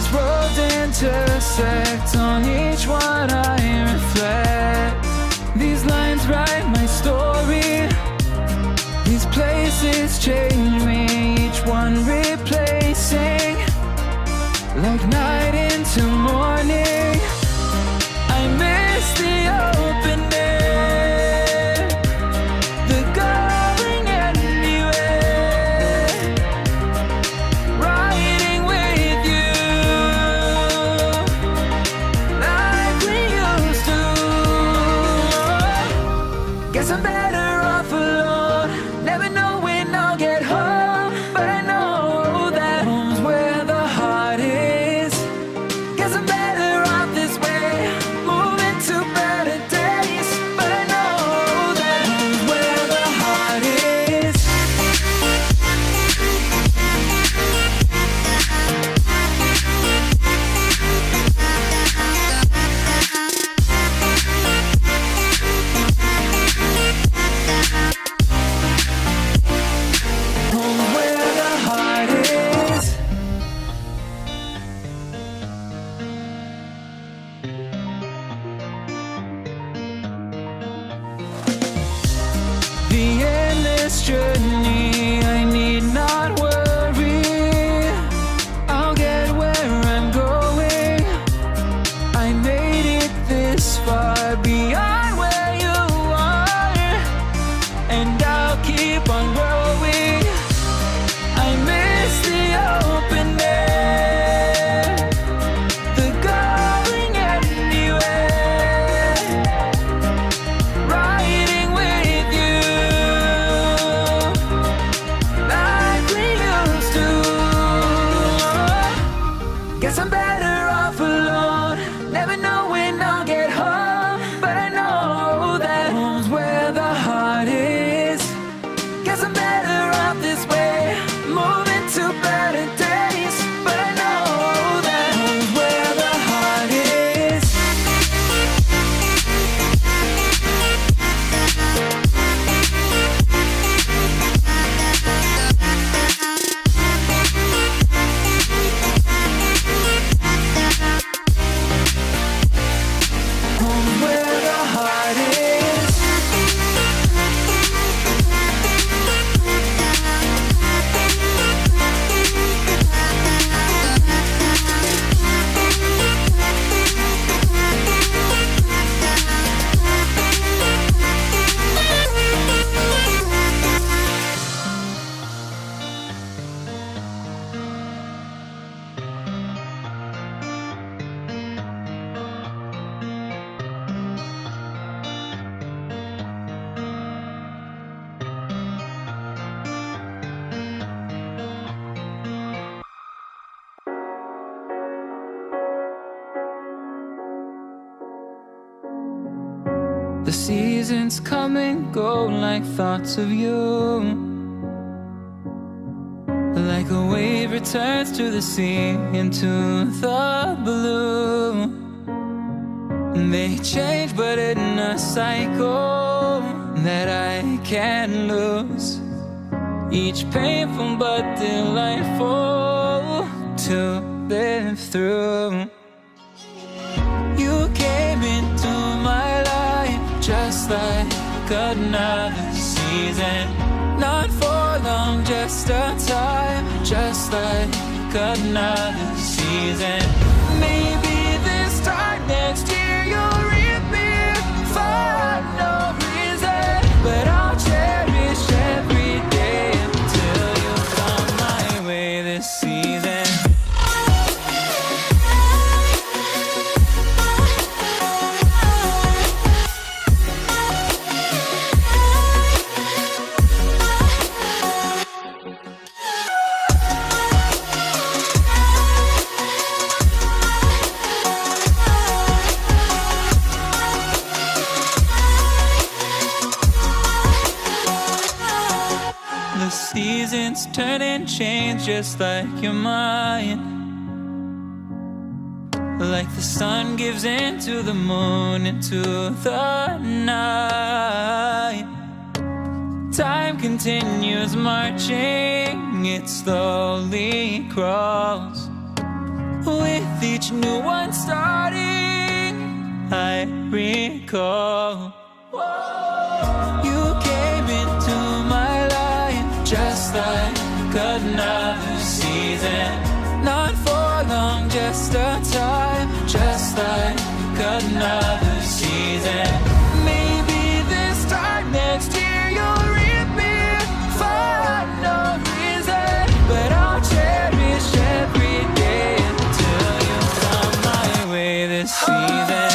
These roads intersect, on each one I reflect. These lines write my story. These places change me, each one replacing, like night into morning. I miss the open air, the going anywhere, riding with you like we used to. Guess I'm better off alone, never know when I'll get home, but I know that home's where the heart is. Guess I'm better off this way, moving to better days, but I know that home's where the heart is. Home's where the heart is. The endless journey, I need not worry. I'll get where I'm going. I made it this far, beyond where you are, and I'll keep on growing. I miss the open air, the going anywhere, riding with you like we used to. Guess I'm better off alone, never know when I'll get home, but I know that home's where the heart is. Guess I'm better off this way, moving to better days, but I know that home's where the heart is. Home's where the heart is. The seasons come and go like thoughts of you, like a wave returns to the sea, into the blue. They change but in a cycle that I can't lose, each painful but delightful to live through. You came into my life just like another season, not for long, just a time, just like another season. Maybe this time next year you'll reappear for no reason, but I'll cherish every day until you come my way this season. The seasons turn and change just like your mind, like the sun gives into the moon, into the night. Time continues marching, it slowly crawls, with each new one starting, I recall you came into my life just like another season. Not for long, just a time, just like another season. Maybe this time next year you'll reappear for no reason, but I'll cherish every day until you come my way this season.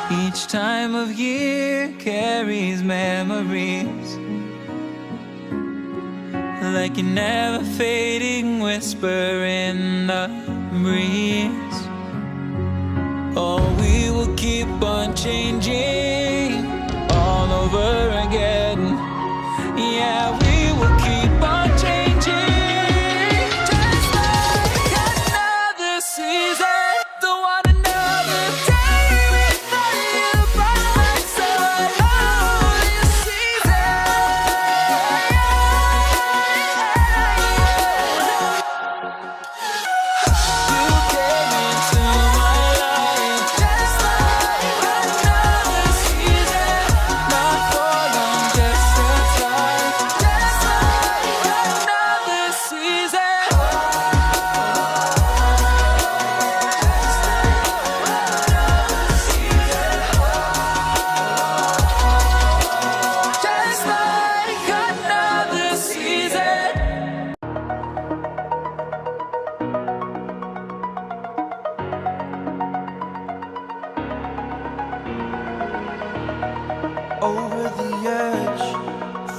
Each time of year carries memories, like a never fading whisper in the breeze. Oh, we will keep on changing all over again. Yeah, we will keep on changing, just like another season. Don't want another day without you by my side. Oh, this season. You came into my life just like another season. Not for long, just a time, just like another season. Just like another season. Over the edge,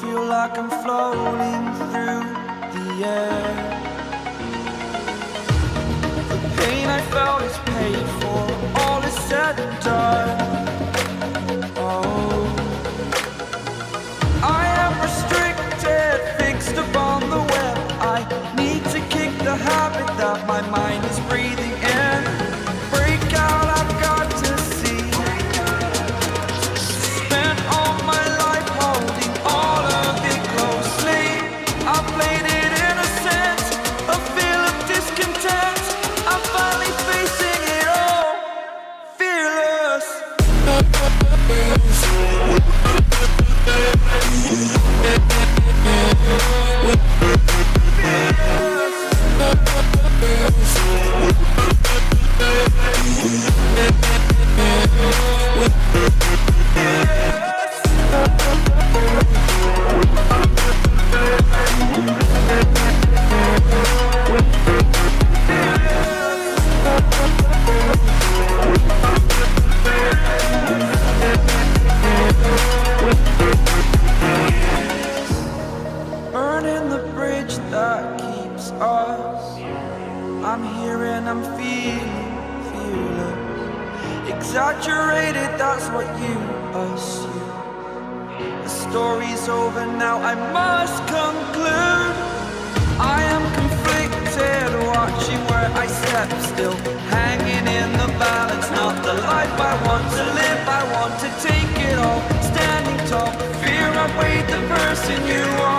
feel like I'm floating through the air. The pain I felt is paid for, all is said and done. Oh, I am restricted, fixed upon the web. I need to kick the habit that my mind is breathing in. Break out, I've got to see. Spent all my life holding all of it closely. I played it innocent, a feel of discontent. I'm finally facing it all, fearless. Burning the bridge that keeps us. I'm here and I'm feeling fearless. Exaggerated, that's what you assume. The story's over now, I must conclude. I am conflicted, watching where I step still, hanging in the balance. Not the life I want to live, I want to take it all. Standing tall, fear I weighed the person you are.